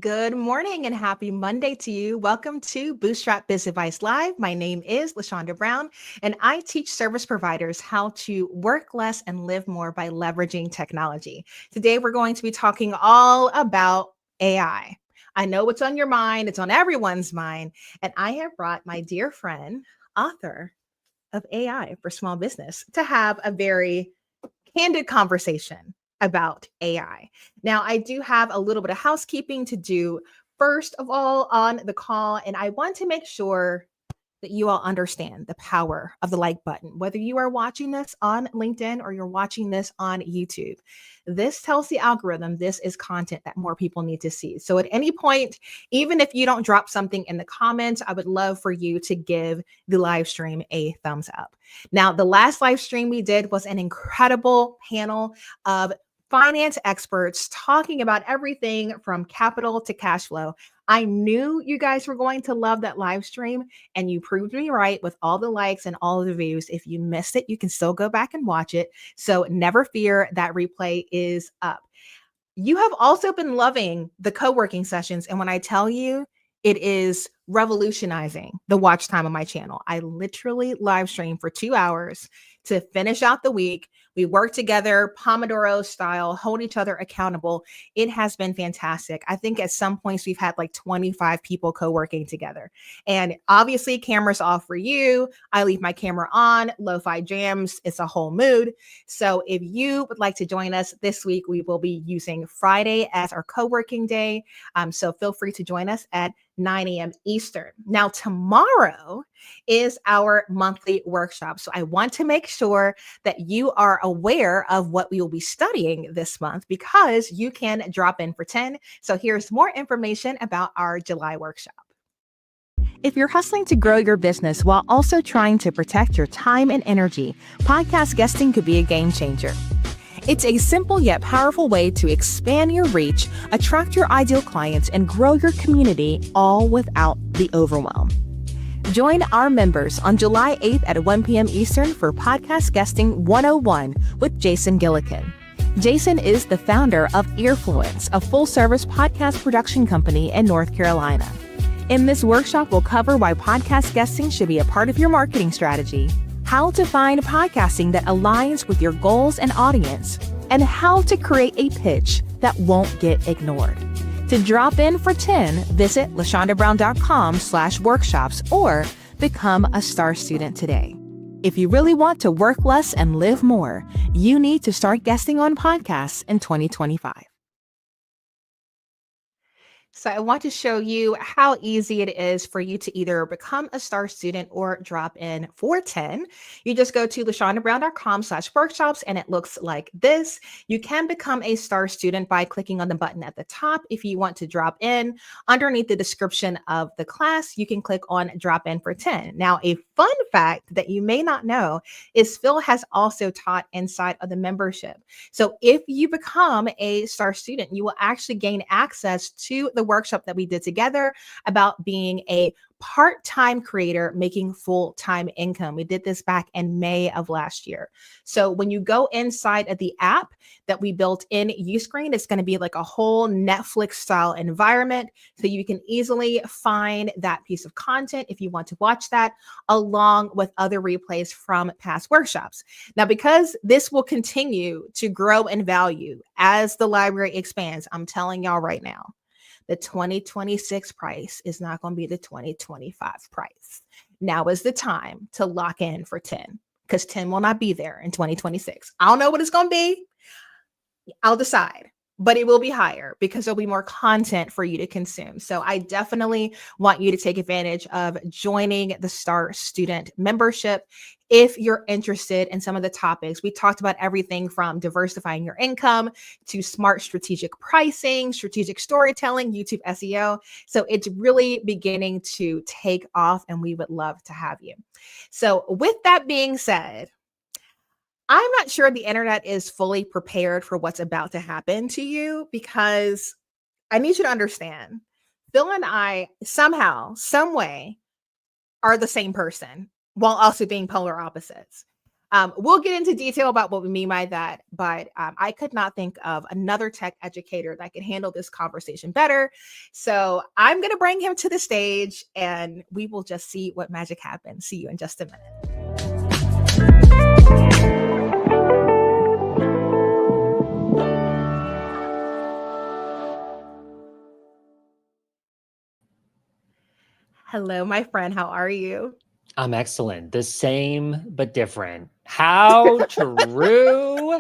Good morning and happy Monday to you. Welcome to Bootstrap Biz Advice Live. My name is LaShonda Brown, and I teach service providers how to work less and live more by leveraging technology. Today, we're going to be talking all about AI. I know what's on your mind, it's on everyone's mind, and I have brought my dear friend, author of AI for Small Business, to have a very candid conversation about AI. Now, I do have a little bit of housekeeping to do first of all on the call, and I want to make sure that you all understand the power of the like button. Whether you are watching this on LinkedIn or you're watching this on YouTube, this tells the algorithm this is content that more people need to see. So at any point, even if you don't drop something in the comments, I would love for you to give the live stream a thumbs up. Now, the last live stream we did was an incredible panel of finance experts talking about everything from capital to cash flow. I knew you guys were going to love that live stream, and you proved me right with all the likes and all of the views. If you missed it, you can still go back and watch it. So never fear, that replay is up. You have also been loving the co-working sessions. And when I tell you, it is revolutionizing the watch time on my channel. I literally live stream for 2 hours to finish out the week. We work together, Pomodoro style, hold each other accountable. It has been fantastic. I think at some points we've had like 25 people co-working together. And obviously cameras off for you. I leave my camera on, lo-fi jams. It's a whole mood. So if you would like to join us this week, we will be using Friday as our co-working day. So feel free to join us at 9 a.m. Eastern. Now, tomorrow is our monthly workshop. So I want to make sure that you are aware of what we will be studying this month, because you can drop in for 10. So here's more information about our July workshop. If you're hustling to grow your business while also trying to protect your time and energy, podcast guesting could be a game changer. It's a simple yet powerful way to expand your reach, attract your ideal clients, and grow your community, all without the overwhelm. Join our members on July 8th at 1 p.m. Eastern for Podcast Guesting 101 with Jason Gillikin. Jason is the founder of Earfluence, a full-service podcast production company in North Carolina. In this workshop, we'll cover why podcast guesting should be a part of your marketing strategy, how to find podcasting that aligns with your goals and audience, and how to create a pitch that won't get ignored. To drop in for 10, visit lashondabrown.com/workshops or become a STAR student today. If you really want to work less and live more, you need to start guesting on podcasts in 2025. So I want to show you how easy it is for you to either become a STAR student or drop in for 10. You just go to lashondabrown.com/workshops and it looks like this. You can become a STAR student by clicking on the button at the top. If you want to drop in, underneath the description of the class, you can click on drop in for 10. Now, a fun fact that you may not know is Phil has also taught inside of the membership. So if you become a STAR student, you will actually gain access to the workshop that we did together about being a part-time creator making full-time income. We did this back in May of last year. So when you go inside of the app that we built in Uscreen, it's going to be like a whole Netflix style environment. So you can easily find that piece of content if you want to watch that, along with other replays from past workshops. Now, because this will continue to grow in value as the library expands, I'm telling y'all right now, the 2026 price is not going to be the 2025 price. Now is the time to lock in for 10, because 10 will not be there in 2026. I don't know what it's going to be. I'll decide, but it will be higher because there'll be more content for you to consume. So I definitely want you to take advantage of joining the STAR student membership. If you're interested in some of the topics, we talked about everything from diversifying your income to smart strategic pricing, strategic storytelling, YouTube SEO. So it's really beginning to take off and we would love to have you. So with that being said, I'm not sure the internet is fully prepared for what's about to happen to you, because I need you to understand, Phil and I somehow, some way, are the same person while also being polar opposites. We'll get into detail about what we mean by that, but I could not think of another tech educator that could handle this conversation better. So I'm going to bring him to the stage and we will just see what magic happens. See you in just a minute. Hello, my friend. How are you? I'm excellent. The same, but different. How true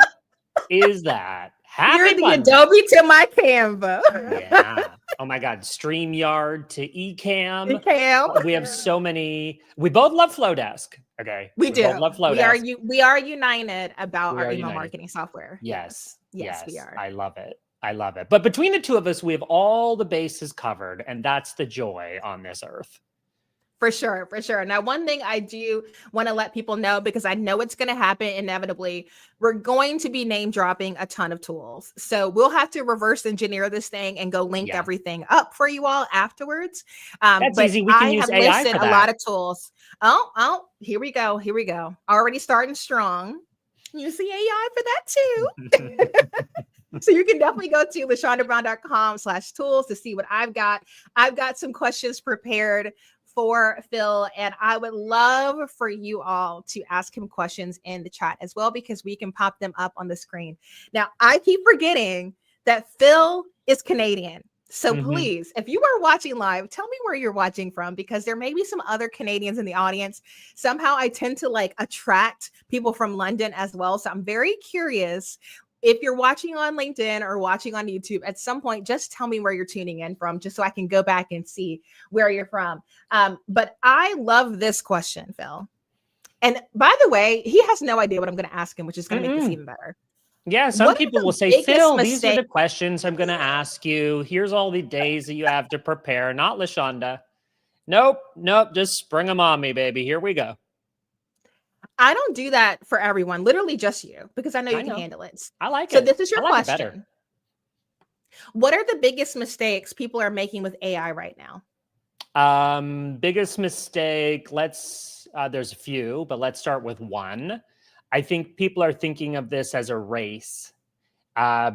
is that? You're Happy the Monday. Adobe to my Canva. Yeah. Oh my God. StreamYard to Ecamm. Cam. We have so many. We both love Flowdesk. Okay. We both do. love We are Flowdesk. we are united about We our are email united. marketing software. Yes. Yes, we are. I love it. I love it. But between the two of us, we have all the bases covered, and that's the joy on this earth. For sure, for sure. Now, one thing I do want to let people know, because I know it's going to happen inevitably, we're going to be name dropping a ton of tools. So we'll have to reverse engineer this thing and go link everything up for you all afterwards. That's but easy. We can I use have AI listed for a that. lot of tools. Oh, here we go. Here we go. Already starting strong. You see AI for that too. So you can definitely go to lashondabrown.com/tools to see what I've got. I've got some questions prepared for Phil, and I would love for you all to ask him questions in the chat as well, because we can pop them up on the screen. Now, I keep forgetting that Phil is Canadian. So please, if you are watching live, tell me where you're watching from, because there may be some other Canadians in the audience. Somehow I tend to like attract people from London as well. So I'm very curious. If you're watching on LinkedIn or watching on YouTube, at some point, just tell me where you're tuning in from, just so I can go back and see where you're from. But I love this question, Phil. And by the way, he has no idea what I'm going to ask him, which is going to make this even better. Yeah, some What people are will the say, biggest Phil, these are mistakes? the questions I'm going to ask you. Here's all the days that you have to prepare. Not LaShonda. Nope. Just spring them on me, baby. Here we go. I don't do that for everyone, literally just you, because I know you can handle it. I like So it. this is your I like it better. question. What are the biggest mistakes people are making with AI right now? Biggest mistake. There's a few, but let's start with one. I think people are thinking of this as a race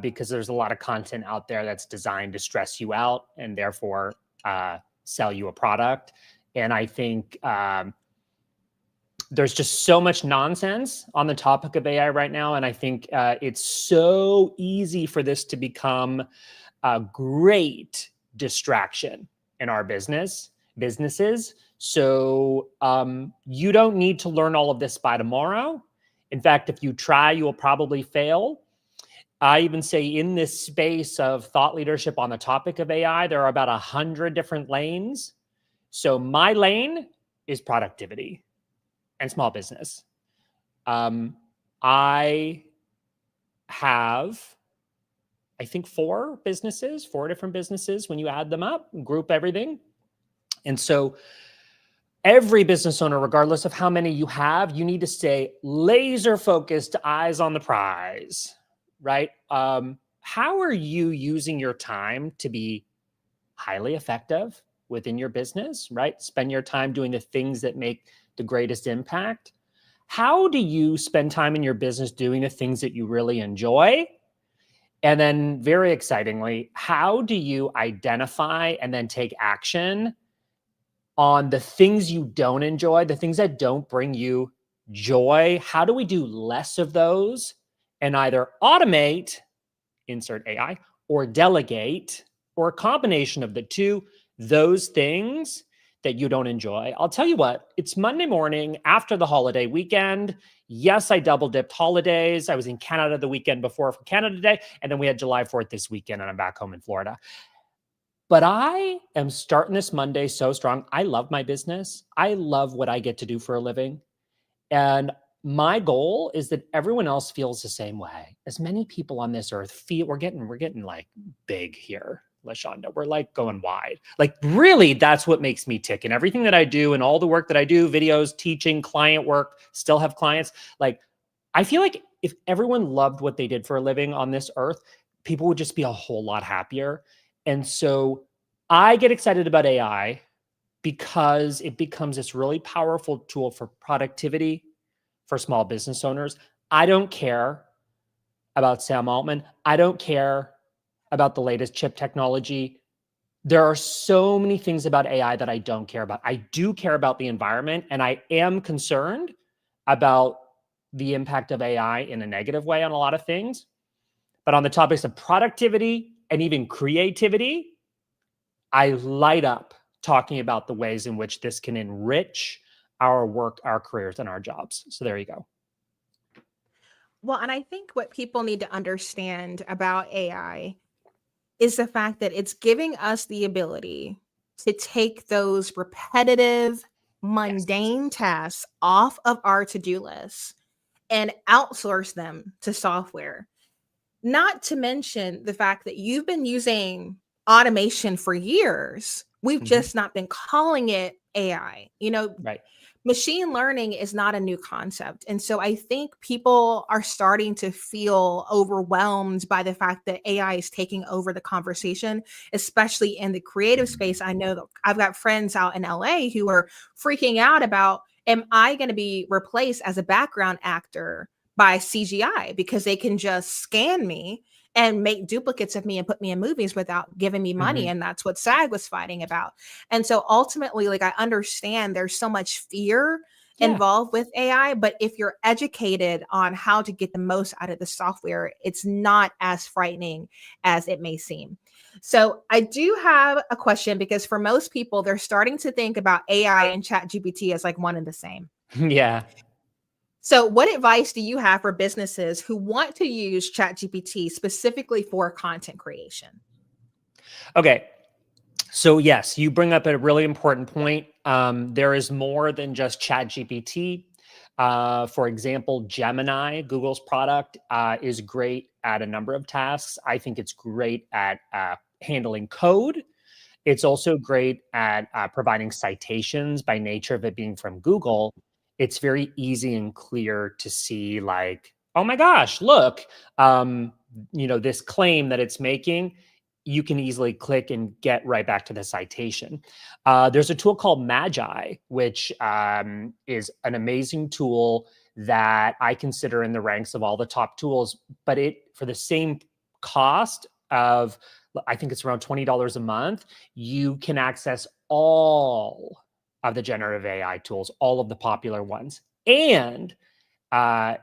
because there's a lot of content out there that's designed to stress you out and therefore sell you a product. And I think there's just so much nonsense on the topic of AI right now. And I think it's so easy for this to become a great distraction in our businesses. So you don't need to learn all of this by tomorrow. In fact, if you try, you will probably fail. I even say in this space of thought leadership on the topic of AI, there are about 100 different lanes. So my lane is productivity and small business. I have, I think, four different businesses when you add them up, group everything. And so every business owner, regardless of how many you have, you need to stay laser focused, eyes on the prize, right? How are you using your time to be highly effective within your business, right? Spend your time doing the things that make the greatest impact. How do you spend time in your business doing the things that you really enjoy? And then very excitingly, how do you identify and then take action on the things you don't enjoy, the things that don't bring you joy? How do we do less of those and either automate, insert AI, or delegate, or a combination of the two, those things that you don't enjoy? I'll tell you what, it's Monday morning after the holiday weekend. Yes, I double dipped holidays. I was in Canada the weekend before for Canada Day, and then we had July 4th this weekend, and I'm back home in Florida. But I am starting this Monday so strong. I love my business. I love what I get to do for a living. And my goal is that everyone else feels the same way. As many people on this earth feel, we're getting like big here, LaShonda. We're like going wide. Like really, that's what makes me tick. And everything that I do and all the work that I do, videos, teaching, client work, still have clients. Like I feel like if everyone loved what they did for a living on this earth, people would just be a whole lot happier. And so I get excited about AI because it becomes this really powerful tool for productivity, for small business owners. I don't care about Sam Altman. I don't care about the latest chip technology. There are so many things about AI that I don't care about. I do care about the environment, and I am concerned about the impact of AI in a negative way on a lot of things. But on the topics of productivity and even creativity, I light up talking about the ways in which this can enrich our work, our careers, and our jobs. So there you go. Well, and I think what people need to understand about AI is the fact that it's giving us the ability to take those repetitive, Yes. mundane tasks off of our to-do list and outsource them to software. Not to mention the fact that you've been using automation for years. We've Mhm. just not been calling it AI. Right. Machine learning is not a new concept. And so I think people are starting to feel overwhelmed by the fact that AI is taking over the conversation, especially in the creative space. I know that I've got friends out in LA who are freaking out about, am I going to be replaced as a background actor by CGI because they can just scan me and make duplicates of me and put me in movies without giving me money? Mhm. And that's what SAG was fighting about. And so ultimately, like, I understand there's so much fear Yeah. involved with AI, but if you're educated on how to get the most out of the software, it's not as frightening as it may seem. So I do have a question, because for most people, they're starting to think about AI and ChatGPT as like one and the same. Yeah. So what advice do you have for businesses who want to use ChatGPT specifically for content creation? Okay. So yes, you bring up a really important point. There is more than just ChatGPT. For example, Gemini, Google's product, is great at a number of tasks. I think it's great at handling code. It's also great at providing citations by nature of it being from Google. It's very easy and clear to see, like, oh my gosh, look, this claim that it's making. You can easily click and get right back to the citation. There's a tool called Magi, which is an amazing tool that I consider in the ranks of all the top tools, but for the same cost of, I think it's around $20 a month, you can access all of the generative AI tools, all of the popular ones. And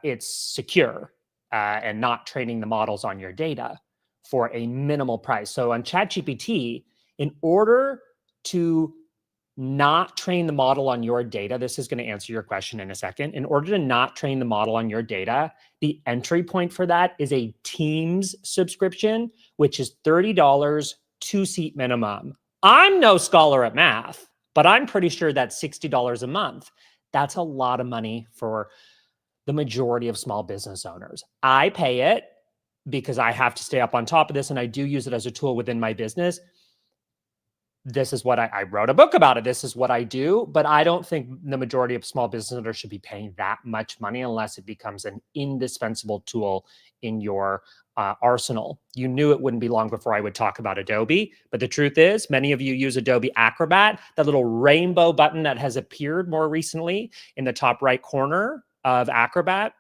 it's secure and not training the models on your data for a minimal price. So on ChatGPT, in order to not train the model on your data, this is going to answer your question in a second. In order to not train the model on your data, the entry point for that is a Teams subscription, which is $30, 2-seat minimum. I'm no scholar at math, but I'm pretty sure that's $60 a month. That's a lot of money for the majority of small business owners. I pay it because I have to stay up on top of this, and I do use it as a tool within my business. This is what I wrote a book about it. This is what I do, but I don't think the majority of small business owners should be paying that much money unless it becomes an indispensable tool in your arsenal. You knew it wouldn't be long before I would talk about Adobe, but the truth is many of you use Adobe Acrobat, that little rainbow button that has appeared more recently in the top right corner of Acrobat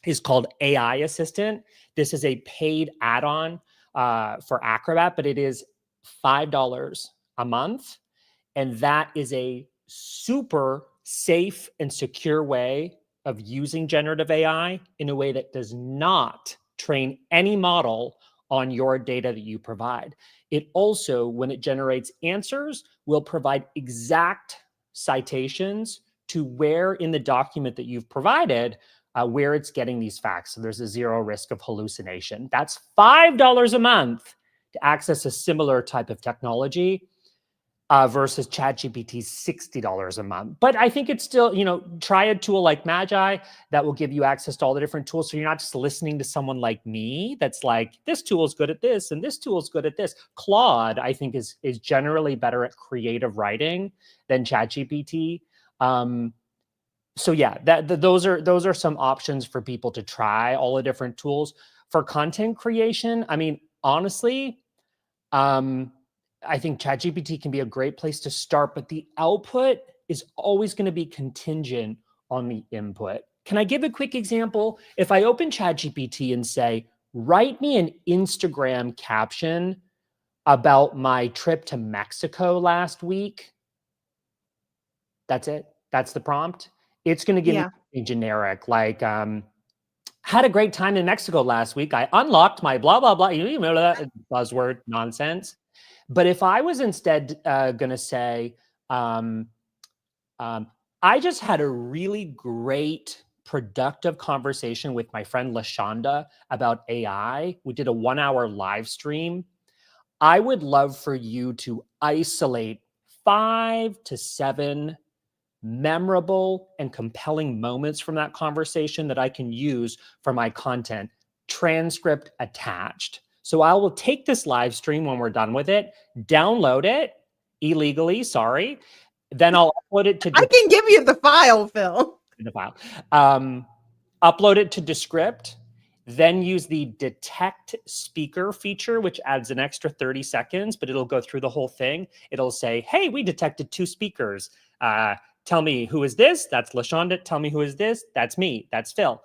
is called AI Assistant. This is a paid add-on for Acrobat, but it is $5 a month. And that is a super safe and secure way of using generative AI in a way that does not train any model on your data that you provide. It also, when it generates answers, will provide exact citations to where in the document that you've provided, where it's getting these facts. So there's a zero risk of hallucination. That's $5 a month to access a similar type of technology versus ChatGPT's $60 a month. But I think it's still, try a tool like Magi that will give you access to all the different tools. So you're not just listening to someone like me that's like, this tool is good at this and this tool is good at this. Claude, I think, is generally better at creative writing than ChatGPT. So yeah, those are some options for people to try, all the different tools for content creation. I mean, honestly, I think ChatGPT can be a great place to start, but the output is always going to be contingent on the input. Can I give a quick example? If I open ChatGPT and say, write me an Instagram caption about my trip to Mexico last week. That's it. That's the prompt. It's going to give me Yeah. something generic, like, had a great time in Mexico last week. I unlocked my blah, blah, blah, you know, that buzzword nonsense. But if I was instead going to say, I just had a really great, productive conversation with my friend LaShonda about AI. We did a 1-hour live stream. I would love for you to isolate 5 to 7 memorable and compelling moments from that conversation that I can use for my content, transcript attached. So I will take this live stream when we're done with it, download it illegally, sorry. Then I'll upload it to I can give you the file, Phil. the file. Upload it to Descript, then use the detect speaker feature, which adds an extra 30 seconds, but it'll go through the whole thing. It'll say, hey, we detected 2 speakers. Tell me, who is this? That's LaShonda. Tell me, who is this? That's me. That's Phil.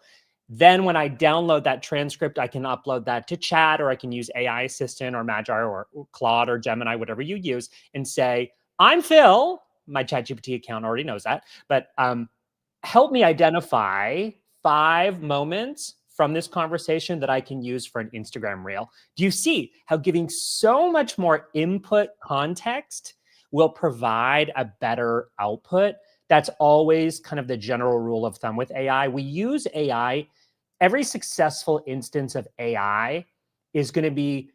Then when I download that transcript, I can upload that to Chat, or I can use AI Assistant or Magi or Claude or Gemini, whatever you use, and say, I'm Phil. My ChatGPT account already knows that, but help me identify 5 moments from this conversation that I can use for an Instagram reel. Do you see how giving so much more input context will provide a better output? That's always kind of the general rule of thumb with AI. We use AI. Every successful instance of AI is going to be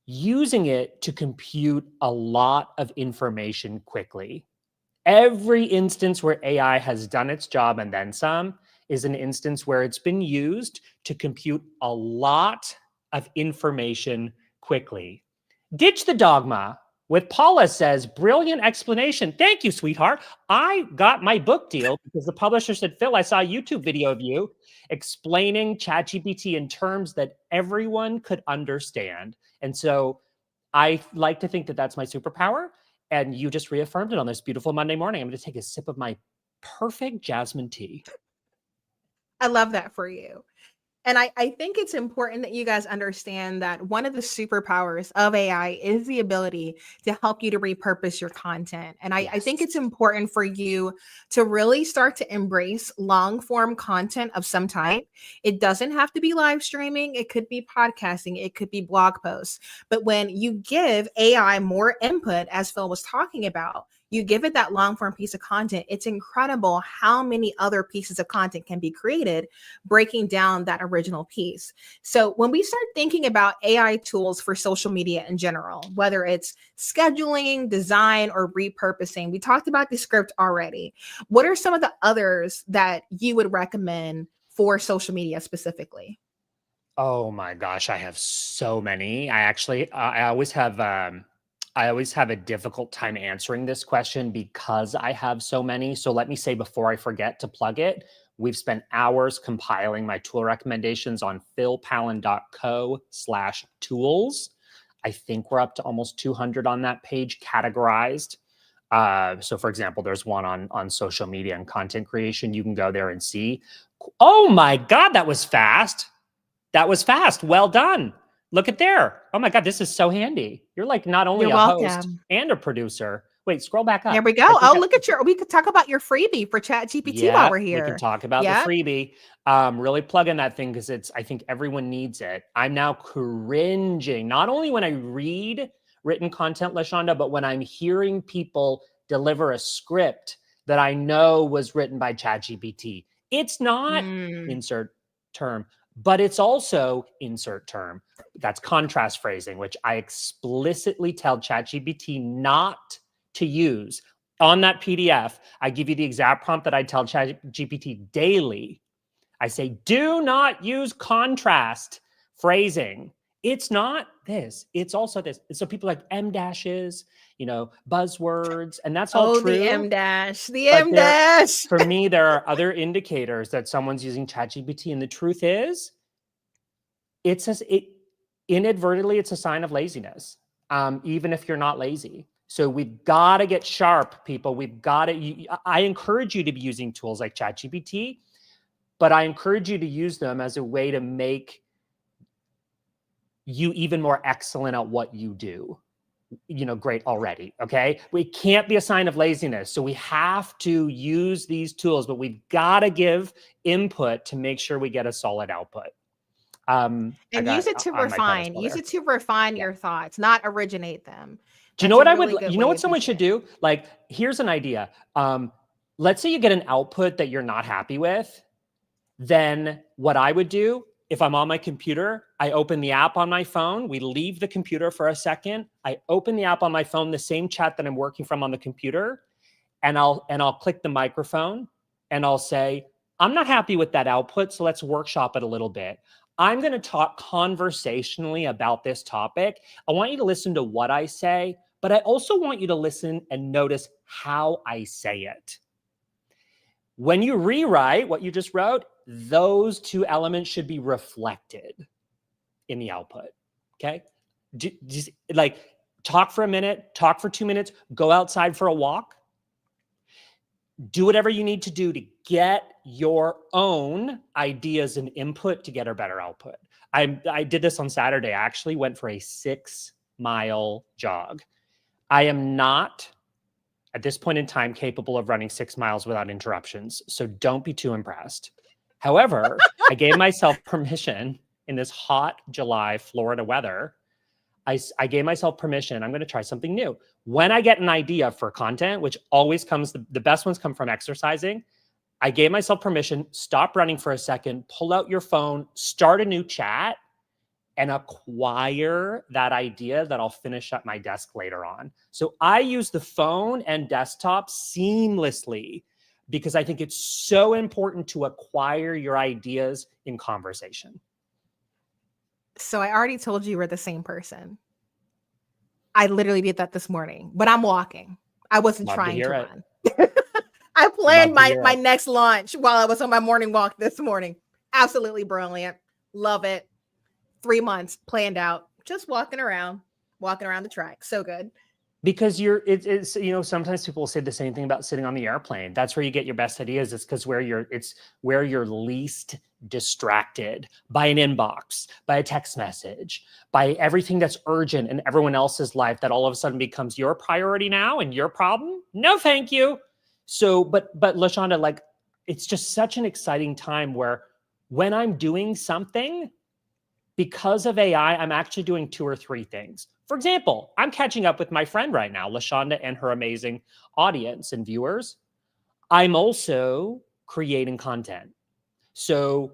using it to compute a lot of information quickly. Every instance where AI has done its job and then some is an instance where it's been used to compute a lot of information quickly. Ditch the dogma. With Paula says, brilliant explanation. Thank you, sweetheart. I got my book deal because the publisher said, Phil, I saw a YouTube video of you explaining ChatGPT in terms that everyone could understand. And so I like to think that that's my superpower. And you just reaffirmed it on this beautiful Monday morning. I'm going to take a sip of my perfect jasmine tea. I love that for you. And I think it's important that you guys understand that one of the superpowers of AI is the ability to help you to repurpose your content. And I think Yes. it's important for you to really start to embrace long form content of some type. It doesn't have to be live streaming, it could be podcasting, it could be blog posts. But when you give AI more input, as Phil was talking about, you give it that long form piece of content, it's incredible how many other pieces of content can be created breaking down that original piece. So when we start thinking about AI tools for social media in general, whether it's scheduling, design, or repurposing, we talked about the script already. What are some of the others that you would recommend for social media specifically? Oh my gosh, I have so many. I always have a difficult time answering this question because I have so many. So let me say before I forget to plug it, we've spent hours compiling my tool recommendations on philpallen.co/tools. I think we're up to almost 200 on that page categorized. So for example, there's one on social media and content creation. You can go there and see. Oh my God, that was fast. That was fast. Well done. Look at there. Oh my God, this is so handy. You're like not only You're a host welcome. and a producer. Wait, scroll back There up. we go. I think Oh, look at we could talk about your freebie for ChatGPT while yeah, we're we can here. talk about the Yeah. freebie. Really plug in that thing because I think everyone needs it. I'm now cringing, not only when I read written content, LaShonda, but when I'm hearing people deliver a script that I know was written by ChatGPT. It's not Mm. insert term, but it's also insert term. That's contrast phrasing, which I explicitly tell ChatGPT not to use. On that PDF, I give you the exact prompt that I tell ChatGPT daily. I say, do not use contrast phrasing. It's not this, it's also this. And so people like M dashes, buzzwords, and that's all Oh, the true. M dash, the But M dash. for me, there are other indicators that someone's using ChatGPT. And the truth is, inadvertently, it's a sign of laziness, even if you're not lazy. So we've got to get sharp, people. We've got to. I encourage you to be using tools like ChatGPT. but I encourage you to use them as a way to make you even more excellent at what you do. Great already. Okay. We can't be a sign of laziness. So we have to use these tools, but we've got to give input to make sure we get a solid output. And use it to refine. Use it to refine your thoughts, not originate them. Do you know what you know what someone should do? Like, here's an idea. Let's say you get an output that you're not happy with. Then what I would do, if I'm on my computer, I open the app on my phone. We leave the computer for a second. I open the app on my phone, the same chat that I'm working from on the computer, and I'll click the microphone and I'll say, I'm not happy with that output, so let's workshop it a little bit. I'm going to talk conversationally about this topic. I want you to listen to what I say, but I also want you to listen and notice how I say it. When you rewrite what you just wrote, those two elements should be reflected in the output. Okay. Just like talk for a minute, talk for 2 minutes, go outside for a walk. Do whatever you need to do to get your own ideas and input to get a better output. I did this on Saturday. I actually went for a 6-mile jog. I am not, at this point in time, capable of running 6 miles without interruptions. So don't be too impressed. However, I gave myself permission in this hot July Florida weather. I gave myself permission. I'm going to try something new. When I get an idea for content, which always comes, the best ones come from exercising. I gave myself permission, stop running for a second, pull out your phone, start a new chat, and acquire that idea that I'll finish at my desk later on. So I use the phone and desktop seamlessly because I think it's so important to acquire your ideas in conversation. So I already told you we're the same person. I literally did that this morning, but I'm walking. I wasn't trying to run. I planned my next launch while I was on my morning walk this morning. Absolutely brilliant. Love it. 3 months planned out, just walking around the track. So good. Because it's sometimes people say the same thing about sitting on the airplane. That's where you get your best ideas. It's because it's where you're least distracted by an inbox, by a text message, by everything that's urgent in everyone else's life that all of a sudden becomes your priority now and your problem. No, thank you. So, but LaShonda, like, it's just such an exciting time where when I'm doing something, because of AI, I'm actually doing 2 or 3 things. For example, I'm catching up with my friend right now, LaShonda, and her amazing audience and viewers. I'm also creating content. So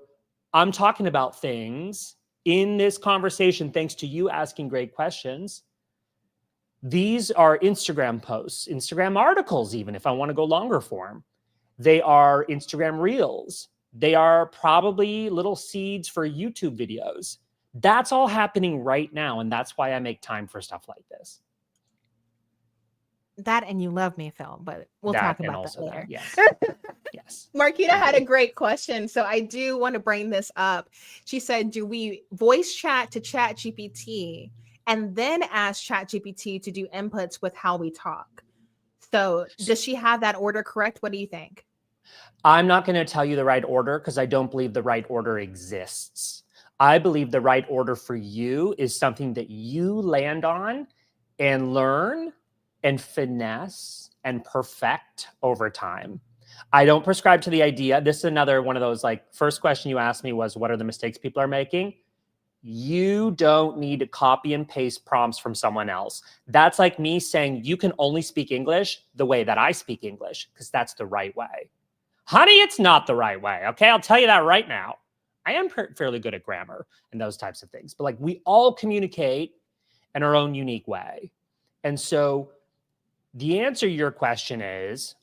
I'm talking about things in this conversation, thanks to you asking great questions. These are Instagram posts, Instagram articles, even if I want to go longer form. They are Instagram reels. They are probably little seeds for YouTube videos. That's all happening right now. And that's why I make time for stuff like this. That and you love me, Phil, but we'll talk about that later. Yes. Yes. Marquita had a great question. So I do want to bring this up. She said, do we voice chat to ChatGPT and then ask ChatGPT to do inputs with how we talk? So does she have that order correct? What do you think? I'm not going to tell you the right order because I don't believe the right order exists. I believe the right order for you is something that you land on and learn and finesse and perfect over time. I don't prescribe to the idea. This is another one of those, like, first question you asked me was, what are the mistakes people are making? You don't need to copy and paste prompts from someone else. That's like me saying you can only speak English the way that I speak English because that's the right way. Honey, it's not the right way. Okay, I'll tell you that right now. I am fairly good at grammar and those types of things, but like we all communicate in our own unique way. And so the answer to your question is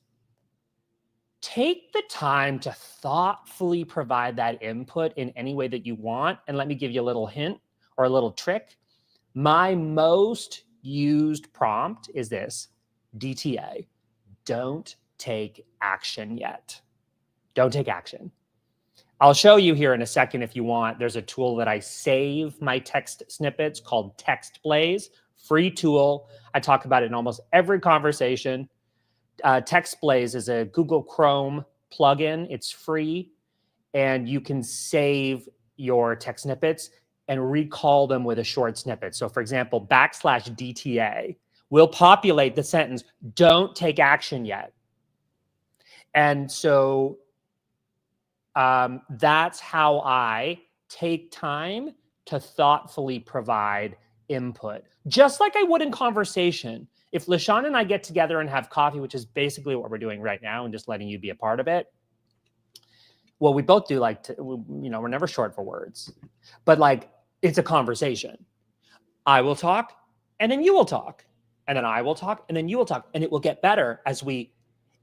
take the time to thoughtfully provide that input in any way that you want. And let me give you a little hint or a little trick. My most used prompt is this: DTA. Don't take action yet. Don't take action. I'll show you here in a second if you want. There's a tool that I save my text snippets called Text Blaze. Free tool. I talk about it in almost every conversation. Text Blaze is a Google Chrome plugin. It's free. and you can save your text snippets and recall them with a short snippet. So for example, \DTA will populate the sentence, "Don't take action yet." And so that's how I take time to thoughtfully provide input, just like I would in conversation. If LaShawn and I get together and have coffee, which is basically what we're doing right now, and just letting you be a part of it, well, we both do like to, we're never short for words, but like it's a conversation. I will talk, and then you will talk, and then I will talk, and then you will talk, and it will get better as we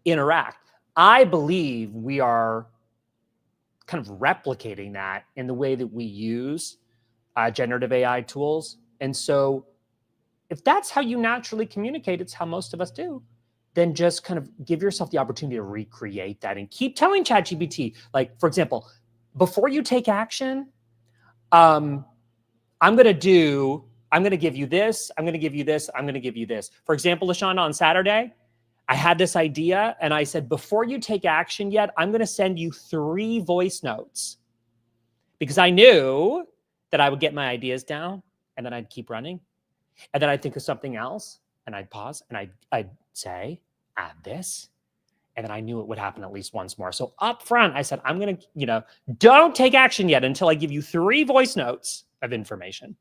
interact. I believe we are kind of replicating that in the way that we use generative AI tools. And so if that's how you naturally communicate, it's how most of us do, then just kind of give yourself the opportunity to recreate that and keep telling ChatGPT, like, for example, before you take action, I'm going to give you this, I'm going to give you this, I'm going to give you this. For example, LaShonda, on Saturday, I had this idea and I said, before you take action yet, I'm going to send you 3 voice notes, because I knew that I would get my ideas down and then I'd keep running. And then I'd think of something else and I'd pause and I'd say, add this. And then I knew it would happen at least once more. So up front, I said, I'm going to, don't take action yet until I give you 3 voice notes of information.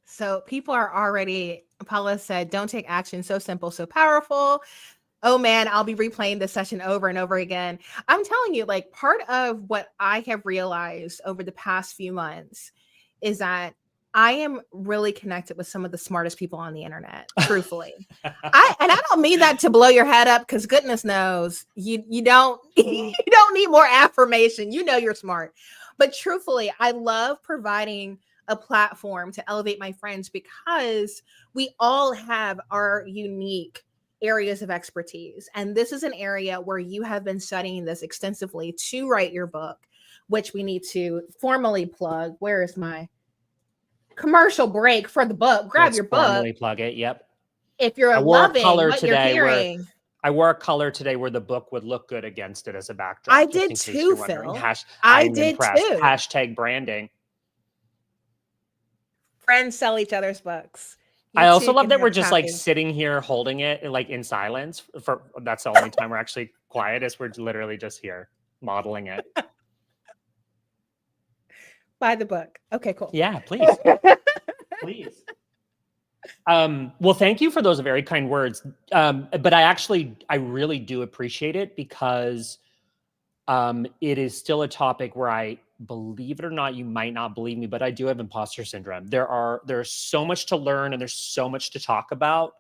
So people are already, Paula said, don't take action. So simple, so powerful. Oh man, I'll be replaying this session over and over again. I'm telling you, like, part of what I have realized over the past few months is that I am really connected with some of the smartest people on the internet, truthfully. I don't mean that to blow your head up, because goodness knows you don't you don't need more affirmation. You know you're smart. But truthfully, I love providing a platform to elevate my friends, because we all have our unique areas of expertise. And this is an area where you have been studying this extensively to write your book, which we need to formally plug. Where is my commercial break for the book? Grab your book. Formally plug it. Yep. If you're loving what you're hearing. I wore a color today where the book would look good against it as a backdrop. I did too, Phil. I did too. Hashtag branding. Friends sell each other's books. I also love that we're just like sitting here holding it like in silence. That's the only time we're actually quiet, is we're literally just here modeling it. Buy the book. Okay, cool. Yeah, please. Please. Well, thank you for those very kind words. But I really do appreciate it, because it is still a topic where I, believe it or not, you might not believe me, but I do have imposter syndrome. There's so much to learn and there's so much to talk about,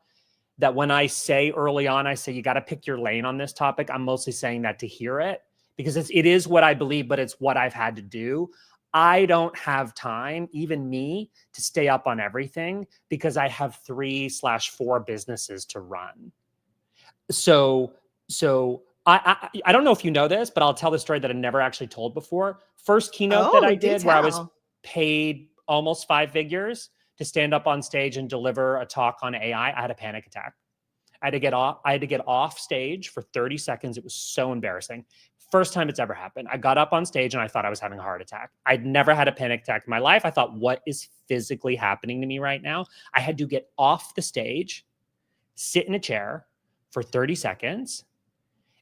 that when I say early on, I say, you got to pick your lane on this topic, I'm mostly saying that to hear it, because it is what I believe, but it's what I've had to do. I don't have time, even me, to stay up on everything, because I have 3/4 businesses to run. So I don't know if you know this, but I'll tell the story that I never actually told before. First keynote that I did, where I was paid almost 5 figures to stand up on stage and deliver a talk on AI, I had a panic attack. I had to get off stage for 30 seconds. It was so embarrassing. First time it's ever happened. I got up on stage and I thought I was having a heart attack. I'd never had a panic attack in my life. I thought, what is physically happening to me right now? I had to get off the stage, sit in a chair for 30 seconds.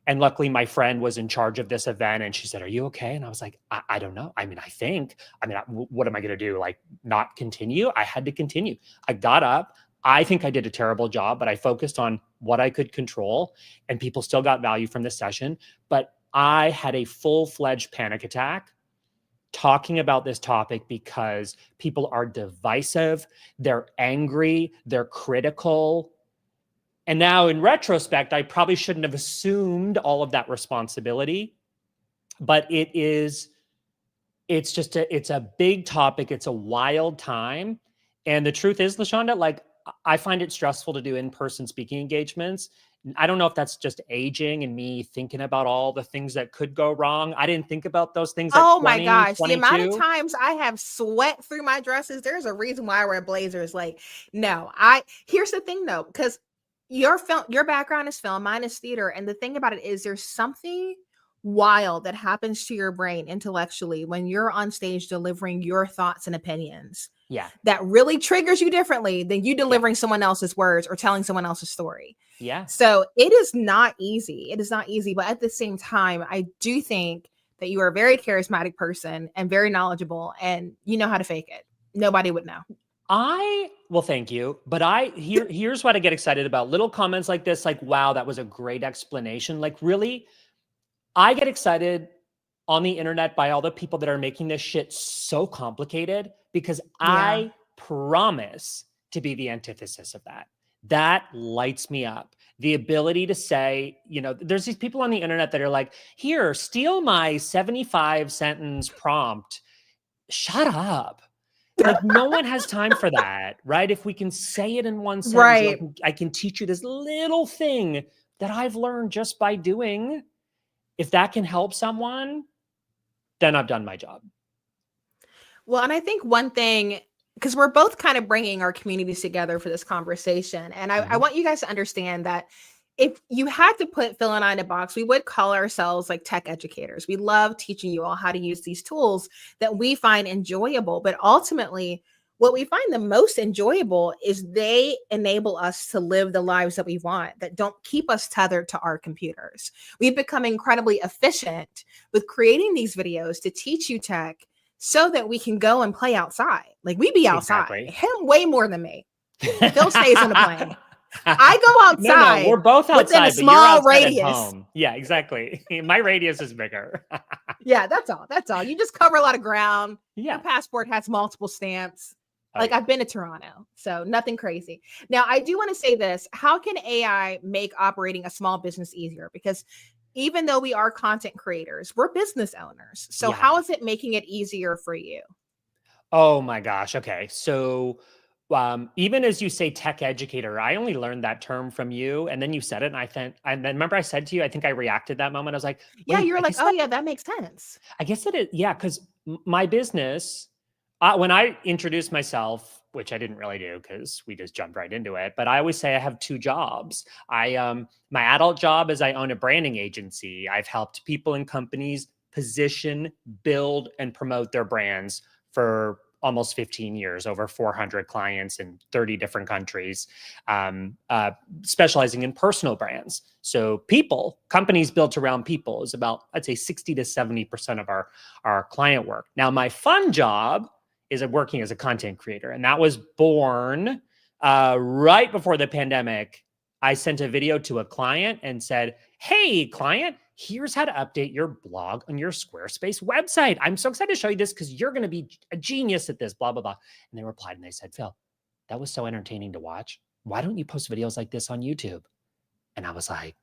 And luckily my friend was in charge of this event and she said, are you okay? And I was like, I don't know. What am I going to do? Like, not continue? I had to continue. I got up. I think I did a terrible job, but I focused on what I could control, and people still got value from this session. But I had a full-fledged panic attack talking about this topic, because people are divisive, they're angry, they're critical. And now in retrospect, I probably shouldn't have assumed all of that responsibility, but it's a big topic. It's a wild time. And the truth is, LaShonda, like, I find it stressful to do in-person speaking engagements. I don't know if that's just aging and me thinking about all the things that could go wrong. I didn't think about those things. Oh my gosh. 22. The amount of times I have sweat through my dresses. There's a reason why I wear blazers. Like, no, here's the thing though, because your background is film, mine is theater. And the thing about it is, there's something wild that happens to your brain intellectually when you're on stage delivering your thoughts and opinions Yeah. that really triggers you differently than you Yeah. delivering someone else's words or telling someone else's story. Yeah. So it is not easy. It is not easy. But at the same time, I do think that you are a very charismatic person and very knowledgeable, and you know how to fake it. Nobody would know. Well, thank you. But here's what I get excited about. Little comments like this, like, wow, that was a great explanation. Like, really, I get excited on the internet by all the people that are making this shit so complicated, because Yeah. I promise to be the antithesis of that. That lights me up. The ability to say, there's these people on the internet that are like, here, steal my 75 sentence prompt. Shut up. Like, no one has time for that, right? If we can say it in one sentence, Right. I can teach you this little thing that I've learned just by doing. If that can help someone, then I've done my job. Well, and I think one thing, because we're both kind of bringing our communities together for this conversation, and I want you guys to understand that if you had to put Phil and I in a box, we would call ourselves like tech educators. We love teaching you all how to use these tools that we find enjoyable, but ultimately, what we find the most enjoyable is they enable us to live the lives that we want, that don't keep us tethered to our computers. We've become incredibly efficient with creating these videos to teach you tech so that we can go and play outside. Like, we be outside. Exactly. Him way more than me. Phil stays on the plane. I go outside. No, we're both within a outside, but you're small outside radius. at home. Yeah, exactly. My radius is bigger. Yeah, that's all. That's all. You just cover a lot of ground. Yeah. Your passport has multiple stamps. Oh, Like, yeah. I've been to Toronto, so nothing crazy. Now, I do want to say this. How can AI make operating a small business easier? Because even though we are content creators, we're business owners. So Yeah. how is it making it easier for you? Oh my gosh. Okay. So even as you say tech educator, I only learned that term from you. And then you said it. And then remember I said to you, I think I reacted that moment. I was like, Yeah, wait, you were like, oh yeah, that makes sense. I guess that yeah, because my business, when I introduced myself, which I didn't really do because we just jumped right into it, but I always say I have two jobs. My adult job is I own a branding agency. I've helped people and companies position, build, and promote their brands for almost 15 years, over 400 clients in 30 different countries, specializing in personal brands. So companies built around people is about, I'd say 60 to 70% of our client work. Now, my fun job is working as a content creator. And that was born right before the pandemic. I sent a video to a client and said, hey, client, here's how to update your blog on your Squarespace website. I'm so excited to show you this because you're going to be a genius at this, blah, blah, blah. And they replied and they said, Phil, that was so entertaining to watch. Why don't you post videos like this on YouTube? And I was like,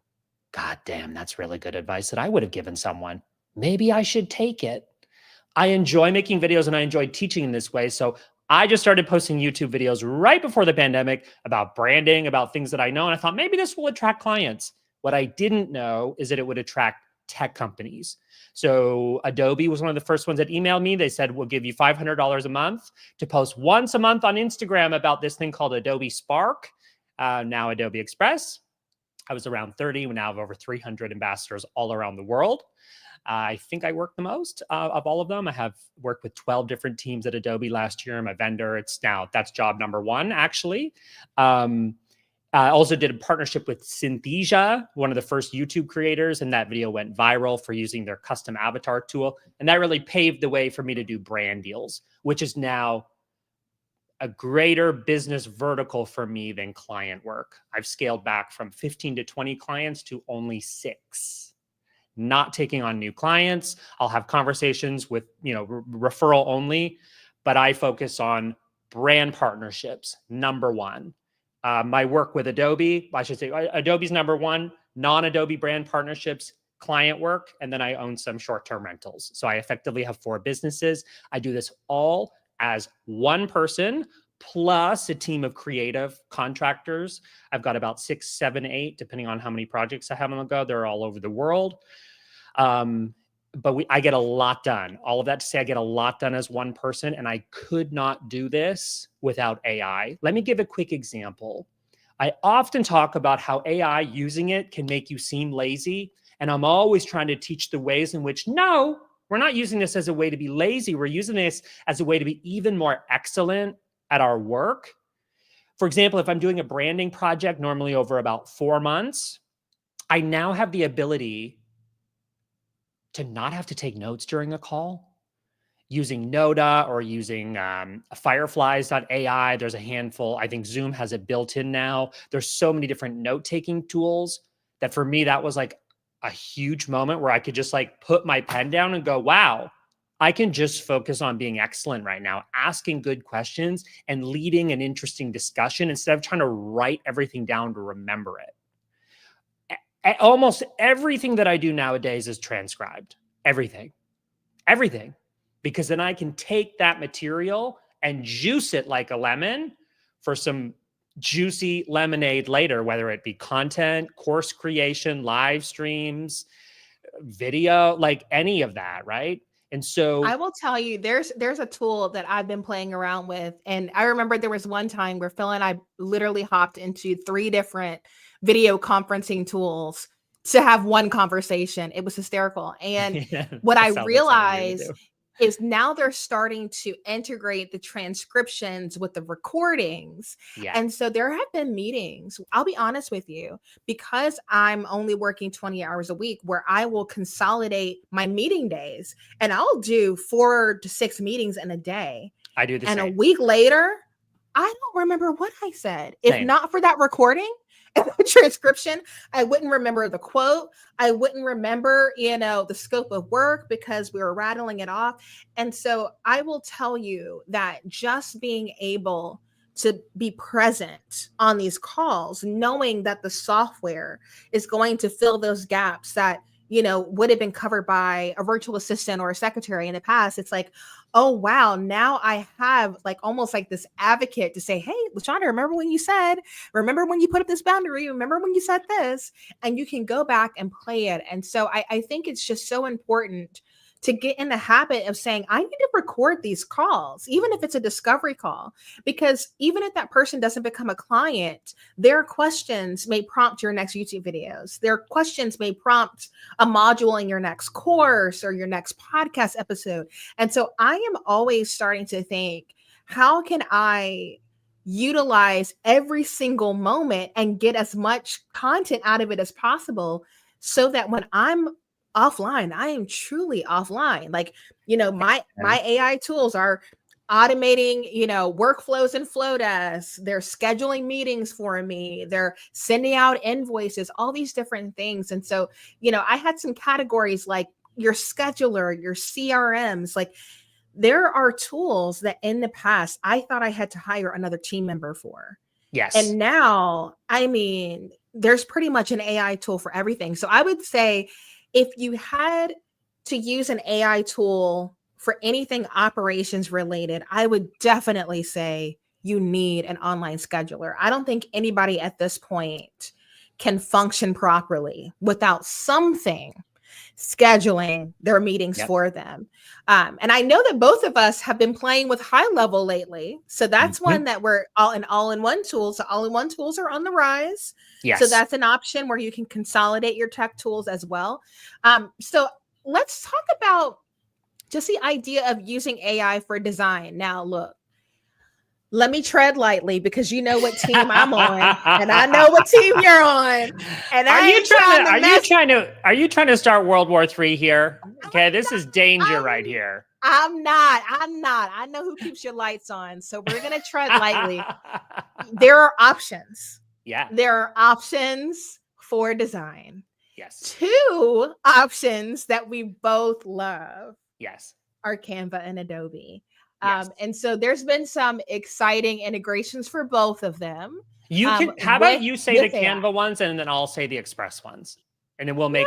God damn, that's really good advice that I would have given someone. Maybe I should take it. I enjoy making videos and I enjoy teaching in this way. So I just started posting YouTube videos right before the pandemic about branding, about things that I know. And I thought maybe this will attract clients. What I didn't know is that it would attract tech companies. So Adobe was one of the first ones that emailed me. They said, we'll give you $500 a month to post once a month on Instagram about this thing called Adobe Spark, now Adobe Express. I was around 30. We now have over 300 ambassadors all around the world. I think I work the most of all of them. I have worked with 12 different teams at Adobe last year. I'm a vendor. That's job number one, actually. I also did a partnership with Synthesia, one of the first YouTube creators, and that video went viral for using their custom avatar tool. And that really paved the way for me to do brand deals, which is now a greater business vertical for me than client work. I've scaled back from 15 to 20 clients to only 6. Not taking on new clients. I'll have conversations with, referral only, but I focus on brand partnerships, number one. My work with Adobe, I should say Adobe's number one, non-Adobe brand partnerships, client work, and then I own some short-term rentals. So I effectively have 4 businesses. I do this all as one person plus a team of creative contractors. I've got about 6, 7, 8, depending on how many projects I have on the go. They're all over the world. But I get a lot done. All of that to say, I get a lot done as one person, and I could not do this without AI. Let me give a quick example. I often talk about how AI using it can make you seem lazy. And I'm always trying to teach the ways in which, no, we're not using this as a way to be lazy. We're using this as a way to be even more excellent at our work. For example, if I'm doing a branding project, normally over about 4 months, I now have the ability to not have to take notes during a call using Noda or using Fireflies.ai. There's a handful. I think Zoom has it built in now. There's so many different note-taking tools that for me, that was like a huge moment where I could just like put my pen down and go, wow, I can just focus on being excellent right now, asking good questions and leading an interesting discussion instead of trying to write everything down to remember it. Almost everything that I do nowadays is transcribed. Everything. Because then I can take that material and juice it like a lemon for some juicy lemonade later, whether it be content, course creation, live streams, video, like any of that, right? And so I will tell you, there's a tool that I've been playing around with. And I remember there was one time where Phil and I literally hopped into 3 different video conferencing tools to have one conversation. It was hysterical. And what I realized is now they're starting to integrate the transcriptions with the recordings. Yeah. And so there have been meetings, I'll be honest with you, because I'm only working 20 hours a week, where I will consolidate my meeting days and I'll do 4 to 6 meetings in a day. I do the same. And a week later, I don't remember what I said. If not for that recording and the transcription, I wouldn't remember the quote. I wouldn't remember, the scope of work because we were rattling it off. And so I will tell you that just being able to be present on these calls, knowing that the software is going to fill those gaps that would have been covered by a virtual assistant or a secretary in the past. It's like, oh, wow. Now I have like almost like this advocate to say, hey, LaShonda, remember when you put up this boundary? Remember when you said this? And you can go back and play it. And so I think it's just so important to get in the habit of saying, I need to record these calls, even if it's a discovery call, because even if that person doesn't become a client, their questions may prompt your next YouTube videos. Their questions may prompt a module in your next course or your next podcast episode. And so I am always starting to think, how can I utilize every single moment and get as much content out of it as possible so that when I'm offline, I am truly offline. Like, my AI tools are automating, workflows in Flowdesk. They're scheduling meetings for me. They're sending out invoices, all these different things. And so, I had some categories like your scheduler, your CRMs. Like, there are tools that in the past I thought I had to hire another team member for. Yes. And now, there's pretty much an AI tool for everything. So I would say, if you had to use an AI tool for anything operations related, I would definitely say you need an online scheduler. I don't think anybody at this point can function properly without something scheduling their meetings for them. And I know that both of us have been playing with High Level lately. So that's one that we're all-in-one tools. So all-in-one tools are on the rise. Yes. So that's an option where you can consolidate your tech tools as well. So let's talk about just the idea of using AI for design. Now, look, let me tread lightly because you know what team I'm on, and I know what team you're on. And are you trying to start World War III here? Okay, this is danger right here. I'm not. I know who keeps your lights on, so we're gonna tread lightly. There are options. Yeah, there are options for design. Yes, 2 options that we both love. Yes, are Canva and Adobe. Yes. And so there's been some exciting integrations for both of them. You can. How about you say the Canva ones, and then I'll say the Express ones, and then we'll keep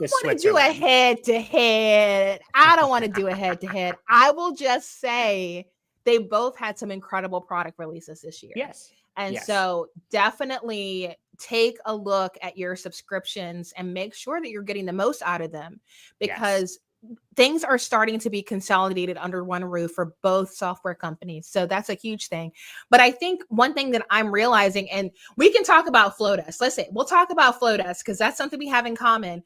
this switch. I don't want to do a head-to-head. I don't want to do a head-to-head. I will just say they both had some incredible product releases this year. Yes. And so definitely take a look at your subscriptions and make sure that you're getting the most out of them, because things are starting to be consolidated under one roof for both software companies. So that's a huge thing. But I think one thing that I'm realizing, and we can talk about Flowdesk. We'll talk about Flowdesk because that's something we have in common.